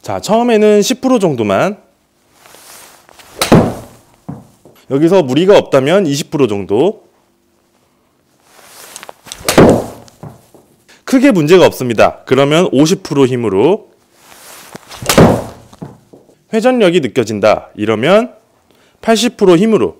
자, 처음에는 10% 정도만, 여기서 무리가 없다면 20% 정도, 크게 문제가 없습니다. 그러면 50% 힘으로, 회전력이 느껴진다 이러면 80% 힘으로,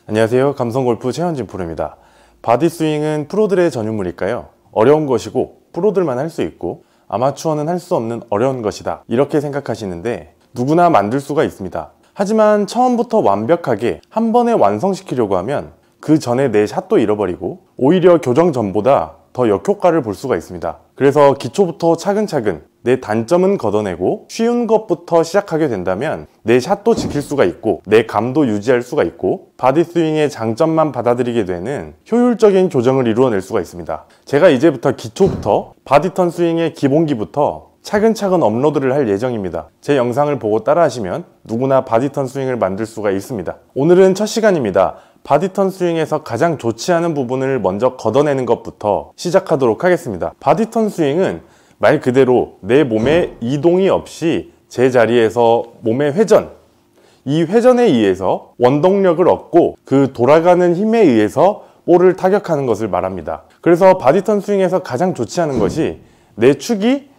안녕하세요. 감성골프 최현진 프로입니다. 바디 스윙은 프로들의 전유물일까요? 어려운 것이고 프로들만 할 수 있고 아마추어는 할 수 없는 어려운 것이다, 이렇게 생각하시는데 누구나 만들 수가 있습니다. 하지만 처음부터 완벽하게 한 번에 완성시키려고 하면 그 전에 내 샷도 잃어버리고 오히려 교정 전보다 더 역효과를 볼 수가 있습니다. 그래서 기초부터 차근차근 내 단점은 걷어내고 쉬운 것부터 시작하게 된다면 내 샷도 지킬 수가 있고 내 감도 유지할 수가 있고 바디 스윙의 장점만 받아들이게 되는 효율적인 교정을 이루어낼 수가 있습니다. 제가 이제부터 기초부터 바디 턴 스윙의 기본기부터 차근차근 업로드를 할 예정입니다. 제 영상을 보고 따라하시면 누구나 바디 턴 스윙을 만들 수가 있습니다. 오늘은 첫 시간입니다. 바디 턴 스윙에서 가장 좋지 않은 부분을 먼저 걷어내는 것부터 시작하도록 하겠습니다. 바디 턴 스윙은 말 그대로 내 몸에 이동이 없이 제자리에서 몸의 회전, 이 회전에 의해서 원동력을 얻고 그 돌아가는 힘에 의해서 볼을 타격하는 것을 말합니다. 그래서 바디 턴 스윙에서 가장 좋지 않은 것이 내 축이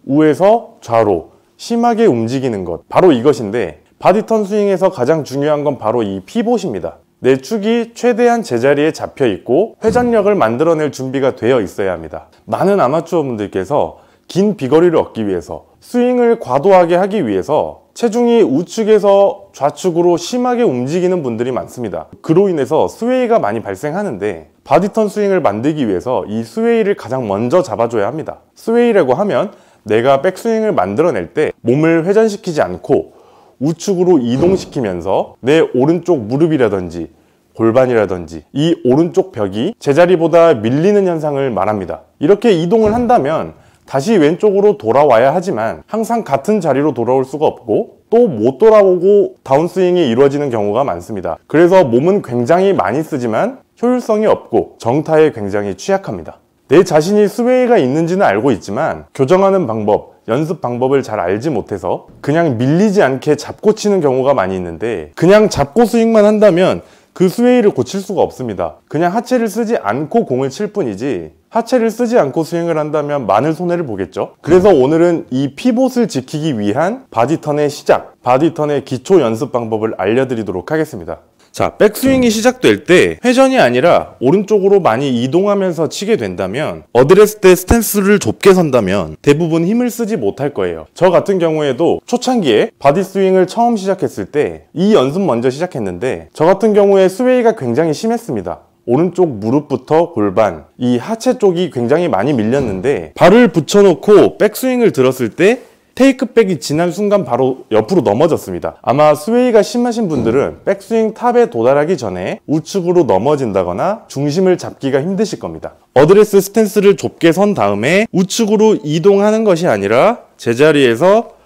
우에서 좌로 심하게 움직이는 것, 바로 이것인데 바디 턴 스윙에서 가장 중요한 건 바로 이 피봇입니다. 내 축이 최대한 제자리에 잡혀 있고 회전력을 만들어낼 준비가 되어 있어야 합니다. 많은 아마추어 분들께서 긴 비거리를 얻기 위해서, 스윙을 과도하게 하기 위해서 체중이 우측에서 좌측으로 심하게 움직이는 분들이 많습니다. 그로 인해서 스웨이가 많이 발생하는데 바디 턴 스윙을 만들기 위해서 이 스웨이를 가장 먼저 잡아줘야 합니다. 스웨이라고 하면 내가 백스윙을 만들어낼 때 몸을 회전시키지 않고 우측으로 이동시키면서 내 오른쪽 무릎이라든지 골반이라든지 이 오른쪽 벽이 제자리보다 밀리는 현상을 말합니다. 이렇게 이동을 한다면 다시 왼쪽으로 돌아와야 하지만 항상 같은 자리로 돌아올 수가 없고 또 못 돌아오고 다운스윙이 이루어지는 경우가 많습니다. 그래서 몸은 굉장히 많이 쓰지만 효율성이 없고 정타에 굉장히 취약합니다. 내 자신이 스웨이가 있는지는 알고 있지만 교정하는 방법, 연습 방법을 잘 알지 못해서 그냥 밀리지 않게 잡고 치는 경우가 많이 있는데, 그냥 잡고 스윙만 한다면 그 스웨이를 고칠 수가 없습니다. 그냥 하체를 쓰지 않고 공을 칠 뿐이지 하체를 쓰지 않고 스윙을 한다면 많은 손해를 보겠죠. 그래서 오늘은 이 피봇을 지키기 위한 바디 턴의 시작, 바디 턴의 기초 연습 방법을 알려드리도록 하겠습니다. 자, 백스윙이 시작될 때 회전이 아니라 오른쪽으로 많이 이동하면서 치게 된다면, 어드레스 때 스탠스를 좁게 선다면 대부분 힘을 쓰지 못할 거예요. 저 같은 경우에도 초창기에 바디 스윙을 처음 시작했을 때 이 연습 먼저 시작했는데 저 같은 경우에 스웨이가 굉장히 심했습니다. 오른쪽 무릎부터 골반, 이 하체 쪽이 굉장히 많이 밀렸는데 발을 붙여놓고 백스윙을 들었을 때 테이크백이 지난 순간 바로 옆으로 넘어졌습니다. 아마 스웨이가 심하신 분들은 백스윙 탑에 도달하기 전에 우측으로 넘어진다거나 중심을 잡기가 힘드실 겁니다. 어드레스 스탠스를 좁게 선 다음에 우측으로 이동하는 것이 아니라 제자리에서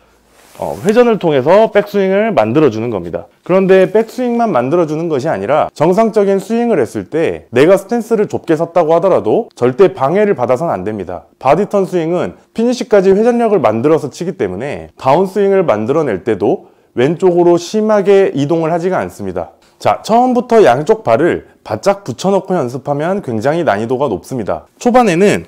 회전을 통해서 백스윙을 만들어주는 겁니다. 그런데 백스윙만 만들어주는 것이 아니라 정상적인 스윙을 했을 때 내가 스탠스를 좁게 섰다고 하더라도 절대 방해를 받아서는 안 됩니다. 바디 턴 스윙은 피니시까지 회전력을 만들어서 치기 때문에 다운스윙을 만들어낼 때도 왼쪽으로 심하게 이동을 하지가 않습니다. 자, 처음부터 양쪽 발을 바짝 붙여놓고 연습하면 굉장히 난이도가 높습니다. 초반에는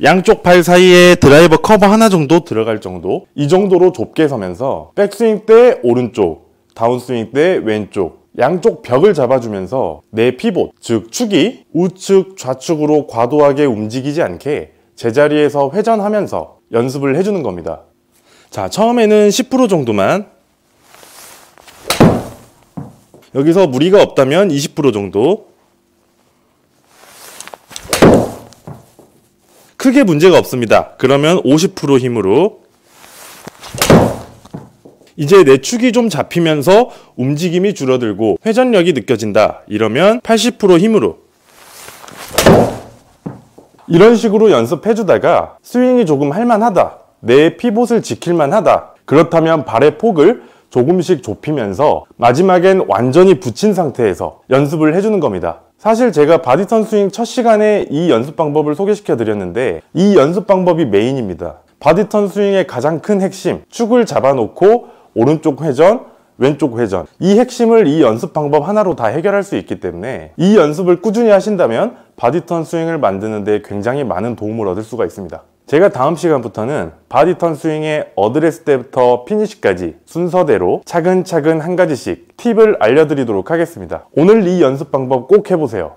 양쪽 발 사이에 드라이버 커버 하나 정도 들어갈 정도, 이 정도로 좁게 서면서 백스윙 때 오른쪽, 다운스윙 때 왼쪽, 양쪽 벽을 잡아주면서 내 피봇, 즉 축이 우측, 좌측으로 과도하게 움직이지 않게 제자리에서 회전하면서 연습을 해주는 겁니다. 자, 처음에는 10% 정도만, 여기서 무리가 없다면 20% 정도, 크게 문제가 없습니다. 그러면 50% 힘으로, 이제 내 축이 좀 잡히면서 움직임이 줄어들고 회전력이 느껴진다 이러면 80% 힘으로, 이런 식으로 연습해주다가 스윙이 조금 할만하다, 내 피봇을 지킬만하다, 그렇다면 발의 폭을 조금씩 좁히면서 마지막엔 완전히 붙인 상태에서 연습을 해주는 겁니다. 사실 제가 바디턴 스윙 첫 시간에 이 연습 방법을 소개시켜 드렸는데 이 연습 방법이 메인입니다. 바디턴 스윙의 가장 큰 핵심, 축을 잡아놓고 오른쪽 회전, 왼쪽 회전, 이 핵심을 이 연습 방법 하나로 다 해결할 수 있기 때문에 이 연습을 꾸준히 하신다면 바디턴 스윙을 만드는 데 굉장히 많은 도움을 얻을 수가 있습니다. 제가 다음 시간부터는 바디턴 스윙의 어드레스 때부터 피니시까지 순서대로 차근차근 한 가지씩 팁을 알려드리도록 하겠습니다. 오늘 이 연습 방법 꼭 해보세요.